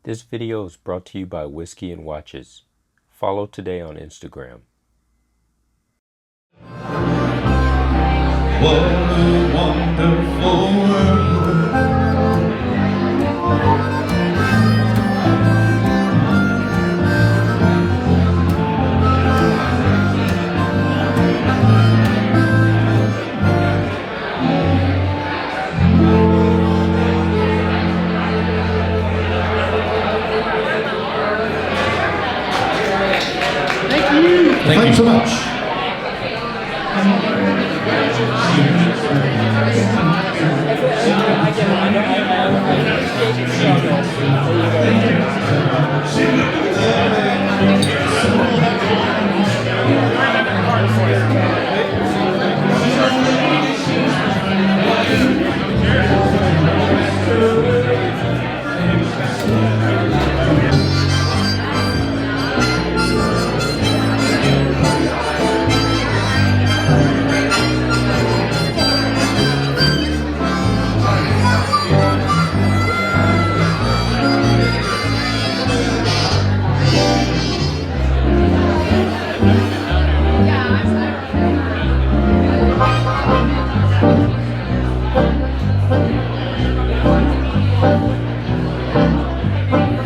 This video is brought to you by Whiskey and Watches. Follow today on Instagram. What a wonderful world. Thank you so much.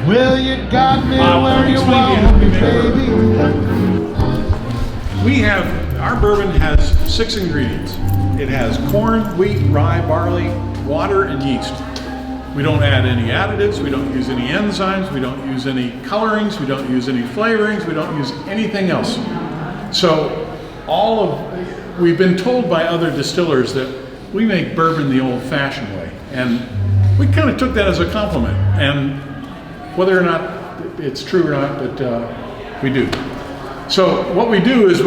Well, you got me where you want me, baby. We have, our bourbon has 6 ingredients. It has corn, wheat, rye, barley, water, and yeast. We don't add any additives, we don't use any enzymes, we don't use any colorings, we don't use any flavorings, we don't use anything else. So we've been told by other distillers that we make bourbon the old-fashioned way. And we kind of took that as a compliment. And whether or not it's true or not, but we do. So what we do is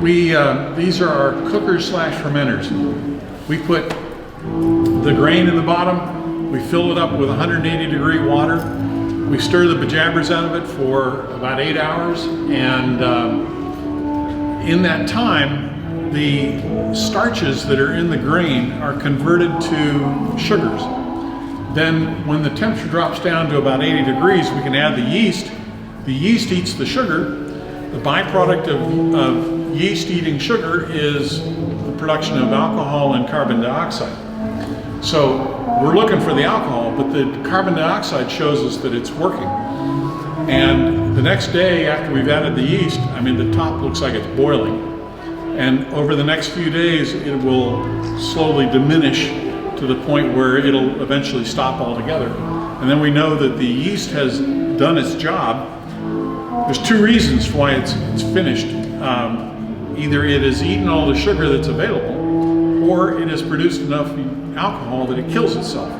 these are our cookers / fermenters. We put the grain in the bottom, we fill it up with 180-degree water, we stir the bejabbers out of it for about 8 hours, and in that time, the starches that are in the grain are converted to sugars. Then when the temperature drops down to about 80 degrees, we can add the yeast. The yeast eats the sugar. The byproduct of yeast eating sugar is the production of alcohol and carbon dioxide. So we're looking for the alcohol, but the carbon dioxide shows us that it's working. And the next day after we've added the yeast, I mean, the top looks like it's boiling. And over the next few days, it will slowly diminish to the point where it'll eventually stop altogether. And then we know that the yeast has done its job. There's 2 reasons why it's finished. Either it has eaten all the sugar that's available, or it has produced enough alcohol that it kills itself.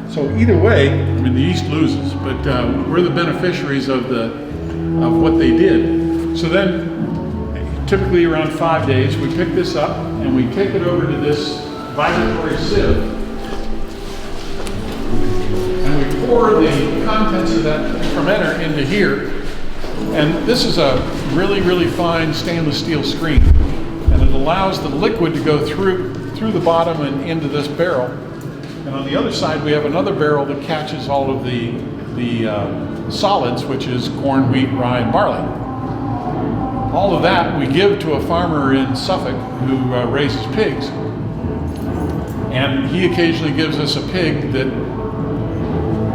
So either way, I mean, the yeast loses, but we're the beneficiaries of what they did. So then, typically around 5 days, we pick this up and we take it over to this vibratory sieve, and we pour the contents of that fermenter into here. And this is a really, really fine stainless steel screen, and it allows the liquid to go through the bottom and into this barrel. And on the other side, we have another barrel that catches all of the solids, which is corn, wheat, rye, and barley. All of that we give to a farmer in Suffolk who raises pigs. And he occasionally gives us a pig that,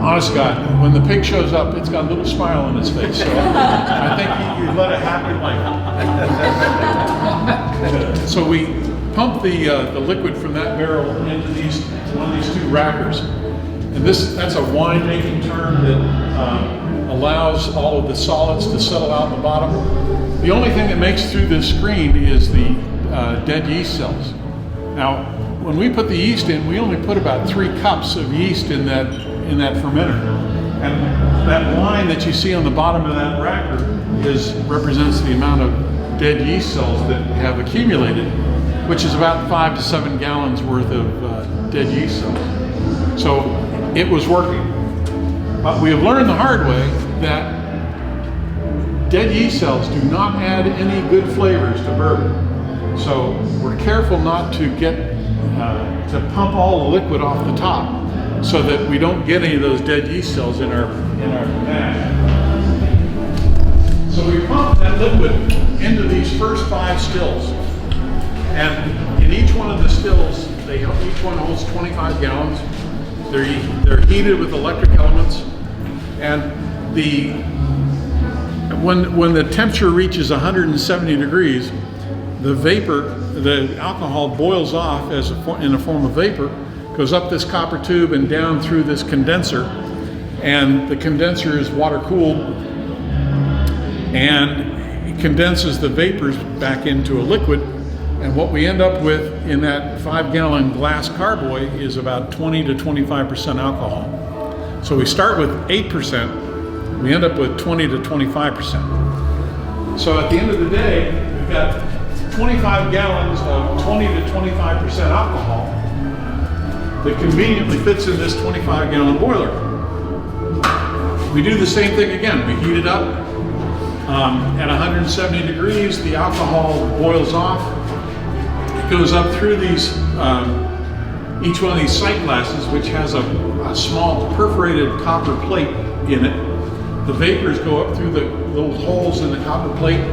honest to God, when the pig shows up, it's got a little smile on its face. So I think you led a happy life. So we pump the liquid from that barrel into one of these 2 rackers. And that's a wine-making term that allows all of the solids to settle out in the bottom. The only thing that makes through this screen is the dead yeast cells. Now, when we put the yeast in, we only put about 3 cups of yeast in that fermenter. And that line that you see on the bottom of that racker represents the amount of dead yeast cells that have accumulated, which is about 5 to 7 gallons worth of dead yeast cells. So it was working. But we have learned the hard way that dead yeast cells do not add any good flavors to bourbon. So we're careful not to pump all the liquid off the top, so that we don't get any of those dead yeast cells in our in our mash. So we pump that liquid into these first 5 stills. And in each one of the stills, each one holds 25 gallons. They're heated with electric elements. And when the temperature reaches 170 degrees, the alcohol boils off in a form of vapor, goes up this copper tube and down through this condenser. And the condenser is water cooled, and it condenses the vapors back into a liquid. And what we end up with in that 5-gallon glass carboy is about 20 to 25% alcohol. So we start with 8%, we end up with 20 to 25%. So at the end of the day, we've got 25 gallons of 20 to 25% alcohol that conveniently fits in this 25-gallon boiler. We do the same thing again. We heat it up at 170 degrees. The alcohol boils off. Goes up through these, each one of these sight glasses, which has a small perforated copper plate in it. The vapors go up through the little holes in the copper plate,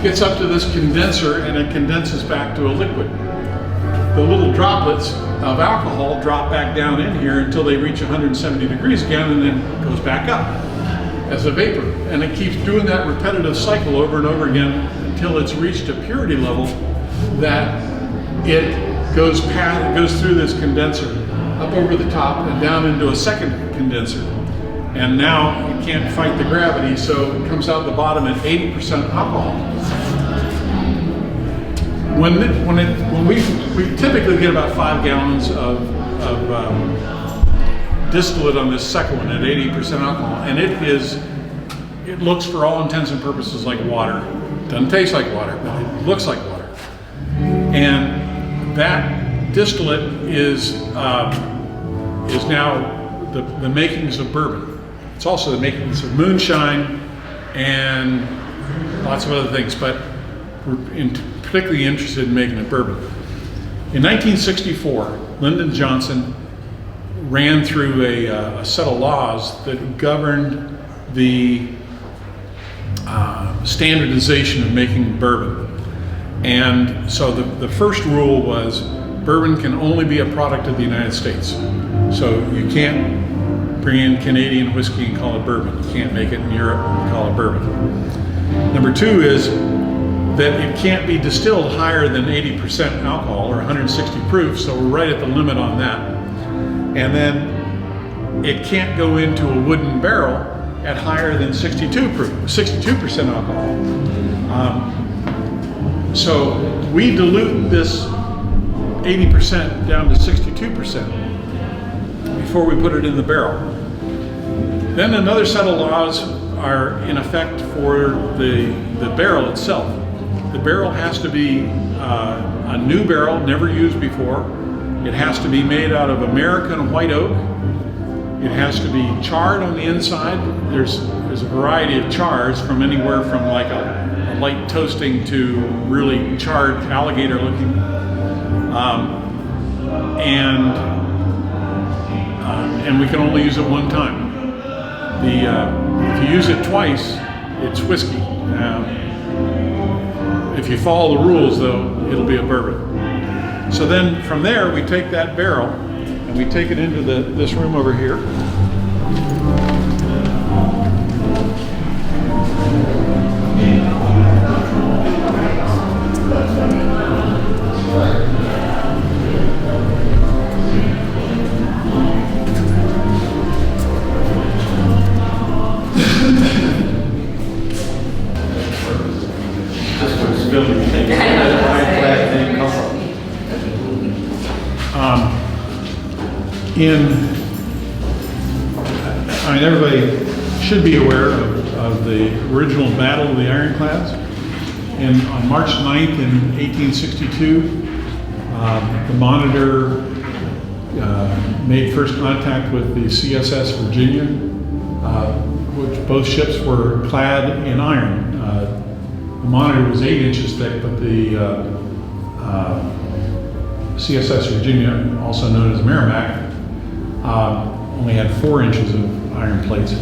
gets up to this condenser, and it condenses back to a liquid. The little droplets of alcohol drop back down in here until they reach 170 degrees again, and then goes back up as a vapor. And it keeps doing that repetitive cycle over and over again until it's reached a purity level that it goes through this condenser up over the top and down into a second condenser. And now it can't fight the gravity, so it comes out the bottom at 80% alcohol. We typically get about 5 gallons of distillate on this second one at 80% alcohol, and it looks for all intents and purposes like water. Doesn't taste like water, but it looks like water. And that distillate is now the makings of bourbon. It's also the makings of moonshine and lots of other things, but we're particularly interested in making a bourbon. In 1964, Lyndon Johnson ran through a set of laws that governed the standardization of making bourbon. And so the first rule was bourbon can only be a product of the United States. So you can't bring in Canadian whiskey and call it bourbon. You can't make it in Europe and call it bourbon. Number 2 is that it can't be distilled higher than 80% alcohol or 160 proof, so we're right at the limit on that. And then it can't go into a wooden barrel at higher than 62% alcohol. So we dilute this 80% down to 62% before we put it in the barrel. Then another set of laws are in effect for the barrel itself. The barrel has to be a new barrel, never used before. It has to be made out of American white oak. It has to be charred on the inside. There's a variety of chars, from anywhere from like a light toasting to really charred alligator looking. And we can only use it one time. If you use it twice, it's whiskey. If you follow the rules, though, it'll be a bourbon. So then from there, we take that barrel and we take it into this room over here. Everybody should be aware of the original Battle of the Ironclads. And on March 9th in 1862, the Monitor made first contact with the CSS Virginia, which both ships were clad in iron. The Monitor was 8 inches thick, but the CSS Virginia, also known as Merrimack, only had 4 inches of iron plates.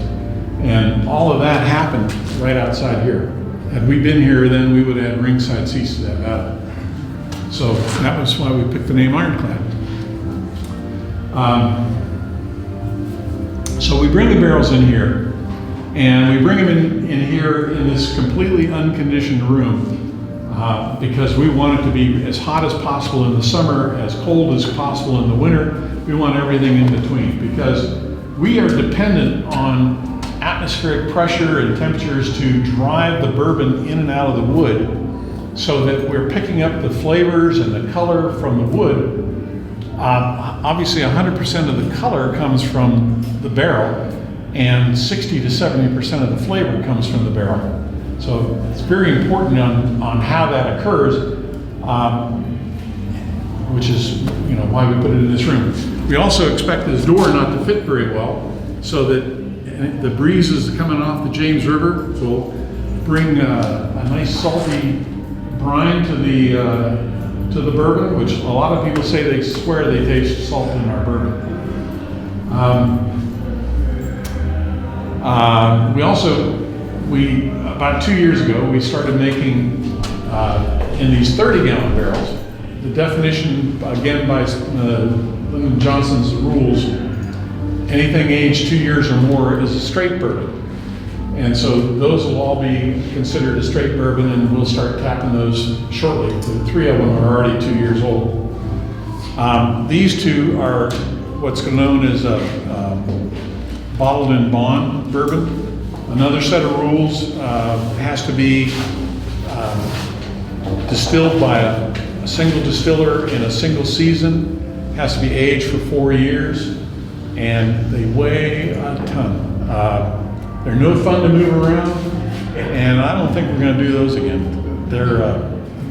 And all of that happened right outside here. Had we been here, then we would have had ringside seats to that battle. So that was why we picked the name Ironclad. So we bring the barrels in here, and we bring them in here in this completely unconditioned room because we want it to be as hot as possible in the summer, as cold as possible in the winter. We want everything in between because we are dependent on atmospheric pressure and temperatures to drive the bourbon in and out of the wood so that we're picking up the flavors and the color from the wood. Obviously 100% of the color comes from the barrel and 60 to 70% of the flavor comes from the barrel. So it's very important on how that occurs, which is why we put it in this room. We also expect this door not to fit very well so that the breezes coming off the James River will bring a nice salty brine to the bourbon, which a lot of people say they swear they taste salt in our bourbon. About 2 years ago, we started making in these 30-gallon barrels. The definition, again by Lyndon Johnson's rules, anything aged 2 years or more is a straight bourbon. And so those will all be considered a straight bourbon, and we'll start tapping those shortly. The 3 of them are already 2 years old. These 2 are what's known as a bottled in bond bourbon. Another set of rules has to be distilled by a single distiller in a single season, has to be aged for 4 years, and they weigh a ton. They're no fun to move around, and I don't think we're going to do those again.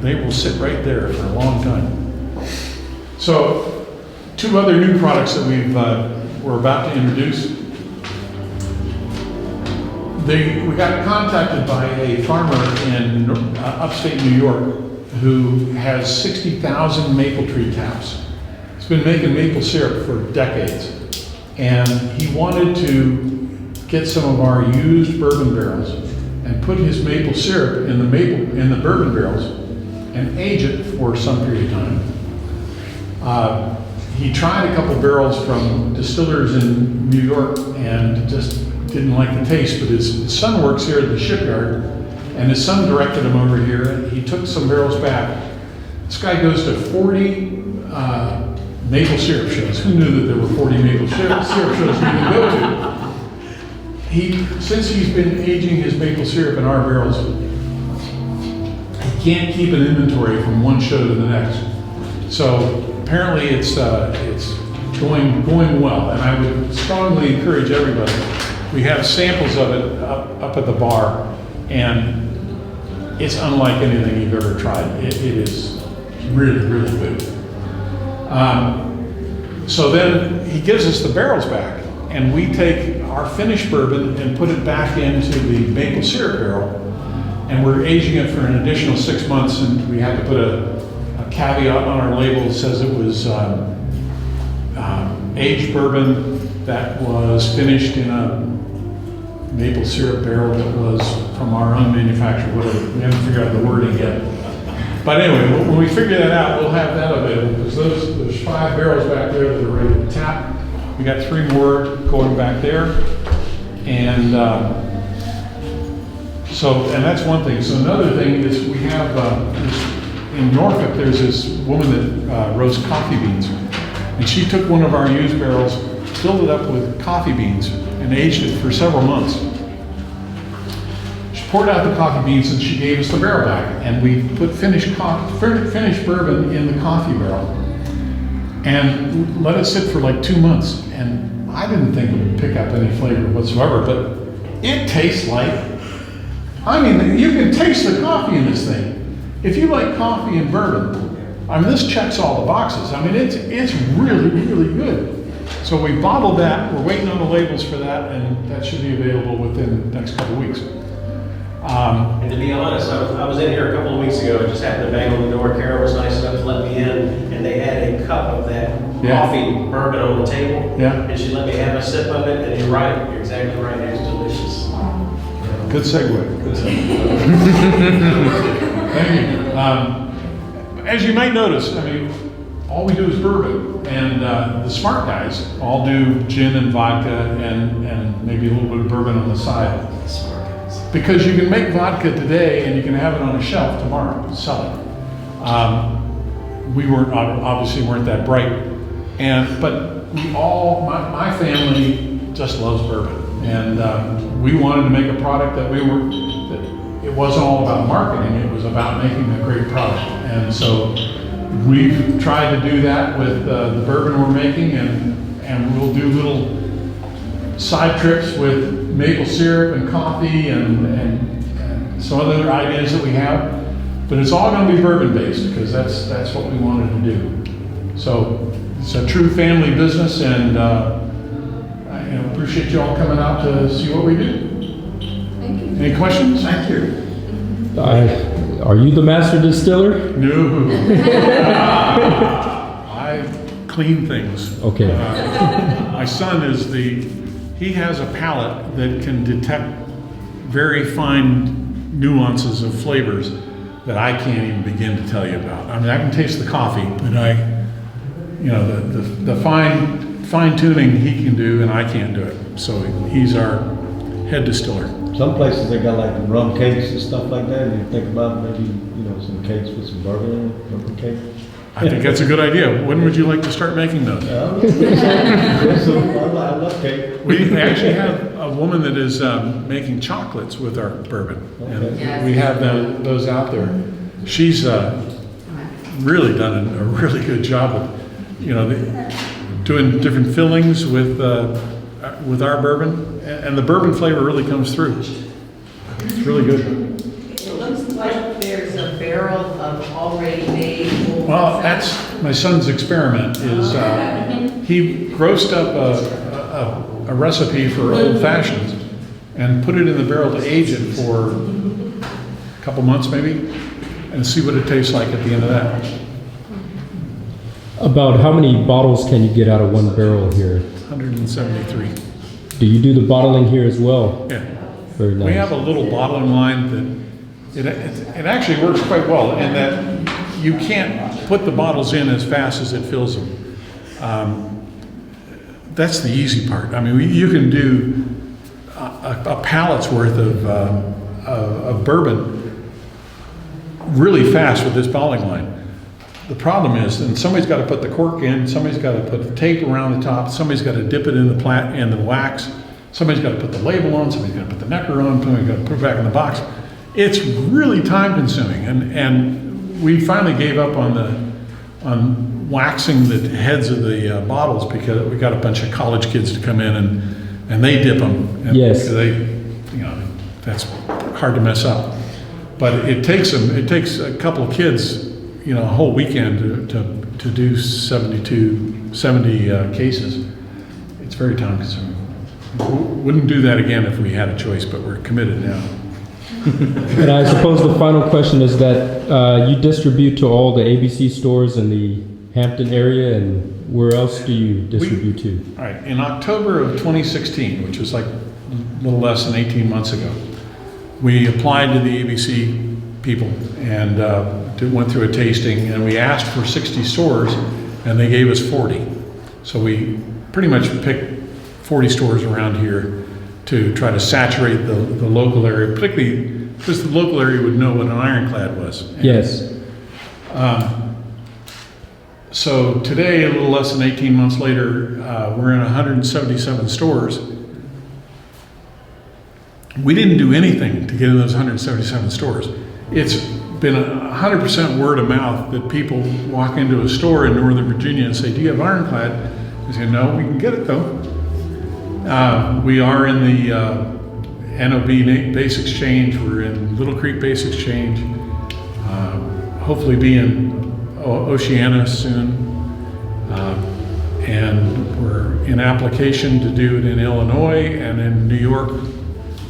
They will sit right there for a long time. So, 2 other new products that we're about to introduce. We got contacted by a farmer in upstate New York who has 60,000 maple tree taps. He's been making maple syrup for decades, and he wanted to get some of our used bourbon barrels and put his maple syrup in the bourbon barrels and age it for some period of time. He tried a couple barrels from distillers in New York and just didn't like the taste, but his son works here at the shipyard, and his son directed him over here, and he took some barrels back. This guy goes to 40 maple syrup shows. Who knew that there were 40 maple syrup shows you can go to? Since he's been aging his maple syrup in our barrels, he can't keep an inventory from one show to the next. So apparently it's going well, and I would strongly encourage everybody. We have samples of it up at the bar, and it's unlike anything you've ever tried. It is really, really good. So then he gives us the barrels back, and we take our finished bourbon and put it back into the maple syrup barrel, and we're aging it for an additional 6 months, and we had to put a caveat on our label that says it was aged bourbon that was finished in a maple syrup barrel that was from our own manufacturer, whatever. We haven't figured out the wording yet. But anyway, when we figure that out, we'll have that available, because there's 5 barrels back there that are ready to tap. We got 3 more going back there. And and that's one thing. So another thing is we have, in Norfolk, there's this woman that roasts coffee beans. And she took one of our used barrels, filled it up with coffee beans, and aged it for several months. She poured out the coffee beans and she gave us the barrel back, and we put finished bourbon in the coffee barrel and let it sit for like 2 months. And I didn't think it would pick up any flavor whatsoever, but it tastes like, you can taste the coffee in this thing. If you like coffee and bourbon, this checks all the boxes. It's really, really good. So we bottled that. We're waiting on the labels for that, and that should be available within the next couple of weeks. And to be honest, I was in here a couple of weeks ago and just happened to bang on the door. Carol was nice enough to let me in, and they had a cup of that coffee bourbon on the table. Yeah. And she let me have a sip of it, and you're right. You're exactly right. It's delicious. delicious. Good segue. Good segue. Thank you. As you might notice, I mean, all we do is bourbon, and the smart guys all do gin and vodka and maybe a little bit of bourbon on the side. Because you can make vodka today and you can have it on a shelf tomorrow and sell it. We obviously weren't that bright, but we all, my family just loves bourbon, and we wanted to make a product that it wasn't all about marketing, it was about making a great product. And so we've tried to do that with the bourbon we're making, and we'll do little side trips with maple syrup and coffee and some other ideas that we have. But it's all going to be bourbon based because that's what we wanted to do. So it's a true family business, and I appreciate you all coming out to see what we do. Thank you. Any questions? Thank you. Are you the master distiller? No. I clean things. Okay. My son he has a palate that can detect very fine nuances of flavors that I can't even begin to tell you about. I mean, I can taste the coffee, but the fine tuning he can do, and I can't do it. So he's our head distiller. Some places they got like rum cakes and stuff like that, and you think about maybe, some cakes with some bourbon in it, bourbon cake. I think that's a good idea. When would you like to start making those? I love cake. We actually have a woman that is making chocolates with our bourbon, and Yes. we have those out there. She's really done a really good job of, doing different fillings with our bourbon, and the bourbon flavor really comes through. It's really good. It looks like there's a barrel of already made. Well, that's my son's experiment. Is he grossed up a recipe for old fashions and put it in the barrel to age it for a couple months maybe, and see what it tastes like at the end of that. About how many bottles can you get out of one barrel here? 173. Do you do the bottling here as well? Yeah. Very nice. We have a little bottling line that it actually works quite well in that you can't put the bottles in as fast as it fills them. That's the easy part. I mean, you can do a pallet's worth of bourbon really fast with this bottling line. The problem is, and somebody's got to put the cork in, somebody's got to put the tape around the top, somebody's got to dip it in the wax, somebody's got to put the label on, somebody's got to put the necker on, somebody's got to put it back in the box. It's really time consuming, and we finally gave up on waxing the heads of the bottles because we got a bunch of college kids to come in and they dip them. And yes. That's hard to mess up. But it takes a couple of kids, a whole weekend to do 70 cases. It's very time consuming. Wouldn't do that again if we had a choice, but we're committed now. And I suppose the final question is that you distribute to all the ABC stores in the Hampton area, and where else do you distribute to? All right, in October of 2016, which was like a little less than 18 months ago, we applied to the ABC people and went through a tasting, and we asked for 60 stores, and they gave us 40. So we pretty much picked 40 stores around here to try to saturate the local area, particularly because the local area would know what an Ironclad was. And, yes. So today, a little less than 18 months later, we're in 177 stores. We didn't do anything to get in those 177 stores. It's been 100% word of mouth that people walk into a store in Northern Virginia and say, "Do you have Ironclad?" We say, "No, we can get it though." We are in the NOB Base Exchange. We're in Little Creek Base Exchange. Hopefully be in Oceana soon. And we're in application to do it in Illinois and in New York.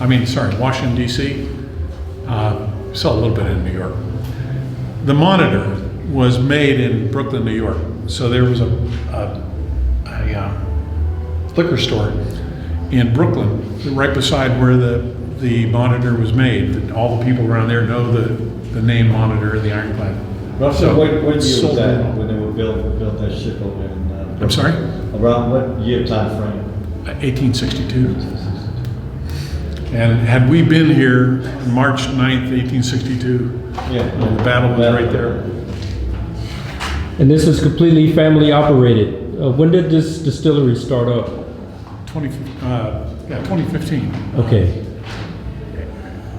Washington, D.C. Sell a little bit in New York. The Monitor was made in Brooklyn, New York. So there was a liquor store in Brooklyn, right beside where the Monitor was made. All the people around there know the name Monitor, the Ironclad. Roughly, So, what year was sold that it. when they were built that ship over in? I'm sorry? Around what year time frame? 1862. And had we been here March 9th, 1862, Yeah. the battle was right there. And this is completely family operated. When did this distillery start up? 2015. Okay.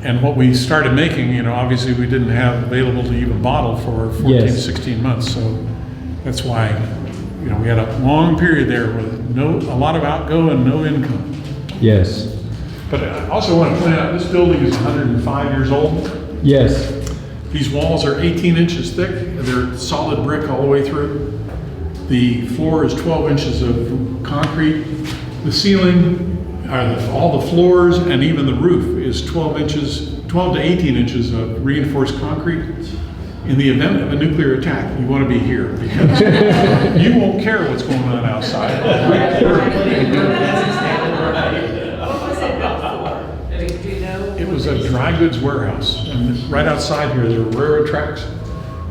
And what we started making, obviously we didn't have available to even bottle for 14 to Yes. 16 months. So that's why, we had a long period there with a lot of outgo and no income. Yes. But I also want to point out, this building is 105 years old. Yes. These walls are 18 inches thick. They're solid brick all the way through. The floor is 12 inches of concrete. The ceiling, all the floors, and even the roof is 12 to 18 inches of reinforced concrete. In the event of a nuclear attack, you want to be here because you won't care what's going on outside. That's exactly right. What was it built for? I mean, do you know? It was a dry goods warehouse, and right outside here, there were railroad tracks,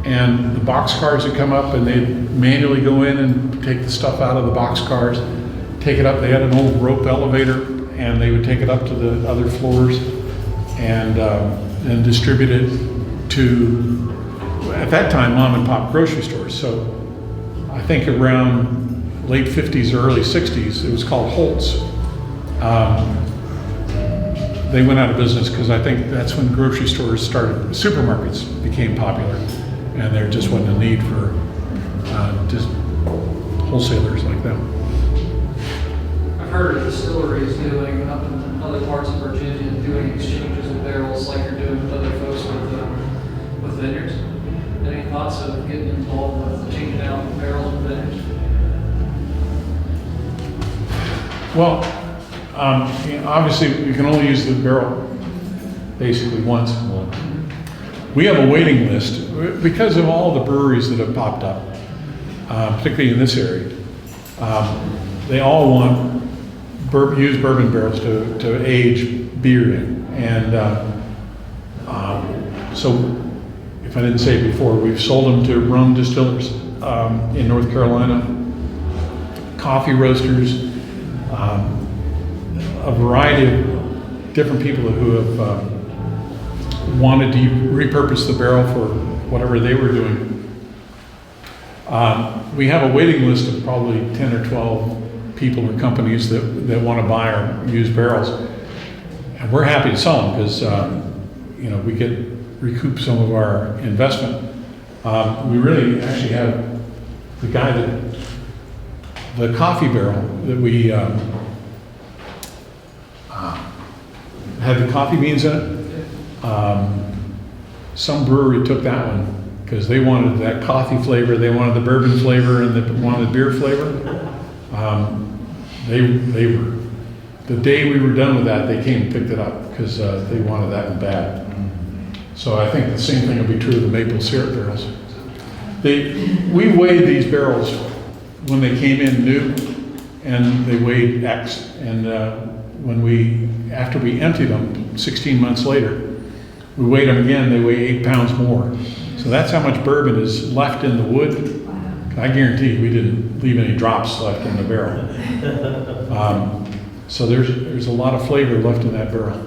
and the box cars would come up, and they'd manually go in and take the stuff out of the box cars, take it up. They had an old rope elevator, and they would take it up to the other floors, and distribute it to, at that time, mom and pop grocery stores. So I think around late 50s or early 60s, it was called Holt's. They went out of business because I think that's when grocery stores started, supermarkets became popular, and there just wasn't a need for just wholesalers like them. I've heard of distilleries doing up in other parts of Virginia, doing exchanges of barrels like you're doing with other folks with vineyards. Any thoughts of getting involved with changing out barrels with vineyards? Well, obviously you can only use the barrel basically once. We have a waiting list because of all the breweries that have popped up, particularly in this area. They all want used bourbon barrels to age beer in, and so if I didn't say it before, we've sold them to rum distillers in North Carolina, coffee roasters, a variety of different people who have wanted to repurpose the barrel for whatever they were doing. We have a waiting list of probably 10 or 12 people or companies that want to buy our used barrels. And we're happy to sell them because, we could recoup some of our investment. We really actually have the coffee barrel that we had the coffee beans in it. Some brewery took that one because they wanted that coffee flavor, they wanted the bourbon flavor, and they wanted the beer flavor. They were, the day we were done with that, they came and picked it up because they wanted that bad. So I think the same thing will be true of the maple syrup barrels. We weighed these barrels when they came in new, and they weighed X. And after we emptied them 16 months later, we weighed them again, they weigh 8 pounds more. So that's how much bourbon is left in the wood. I guarantee we didn't leave any drops left in the barrel. So there's a lot of flavor left in that barrel.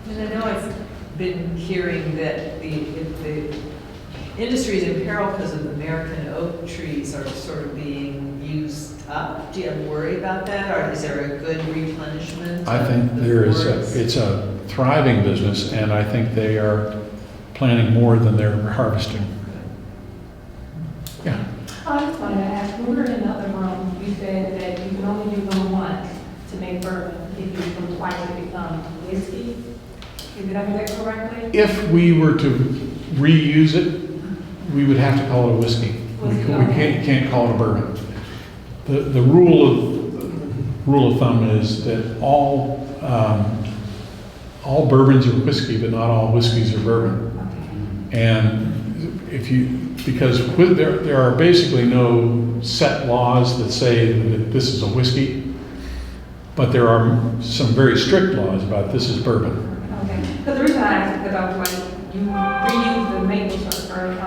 And I know I've been hearing that the industry is in peril because of the American oak trees are sort of being used up. Do you worry about that, or is there a good replenishment? I think it's a thriving business, and I think they are planting more than they're harvesting. Yeah. I just wanted to ask, when we were in the other room, you said that you can only use them once to make bourbon. If you use them twice, it becomes whiskey. Did I hear that correctly? If we were to reuse it, we would have to call it a whiskey. We can't call it a bourbon. The rule of thumb is that all bourbons are whiskey, but not all whiskeys are bourbon. And because there are basically no set laws that say that this is a whiskey. But there are some very strict laws about this is bourbon. Okay, because the reason I asked, because I was like, you reuse the maple syrup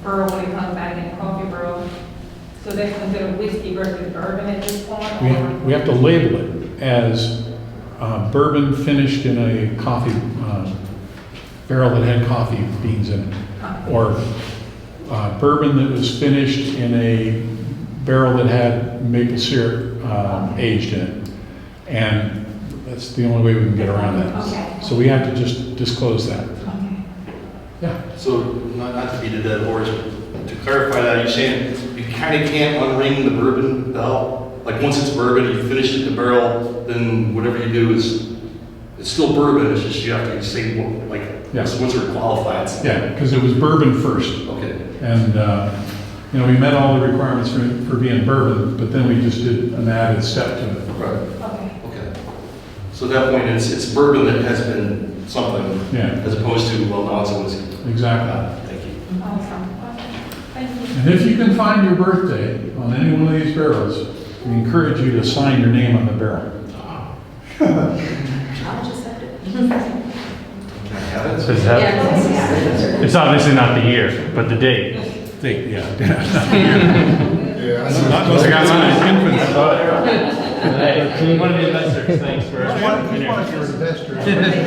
barrel when it comes back in coffee barrel. So that's considered whiskey versus bourbon at this point? We have to label it as bourbon finished in a coffee barrel that had coffee beans in it. Or bourbon that was finished in a barrel that had maple syrup aged in it. And that's the only way we can get around that. Okay. So we have to just disclose that. Okay. Yeah. So, not to beat a dead horse, but to clarify that, you're saying you kind of can't unring the bourbon bell? Like, once it's bourbon, you finish it in the barrel, then whatever you do is, it's still bourbon, it's just you have to say, like, Yes. once we're qualified. Yeah, because it was bourbon first. Okay. And, we met all the requirements for being bourbon, but then we just did an added step to it. Right. Okay. Okay. So at that point, it's bourbon that has been something, Yeah. as opposed to, well, now it's a whiskey. Exactly. Thank you. Awesome. Okay. Thank you. And if you can find your birthday on any one of these barrels, we encourage you to sign your name on the barrel. I'll just have to. Can I have it? Does that- It's obviously not the year, but the date. Yeah. Yeah. Not unless I got some infants. Hey, one of the investors, thanks for. Just want your investors.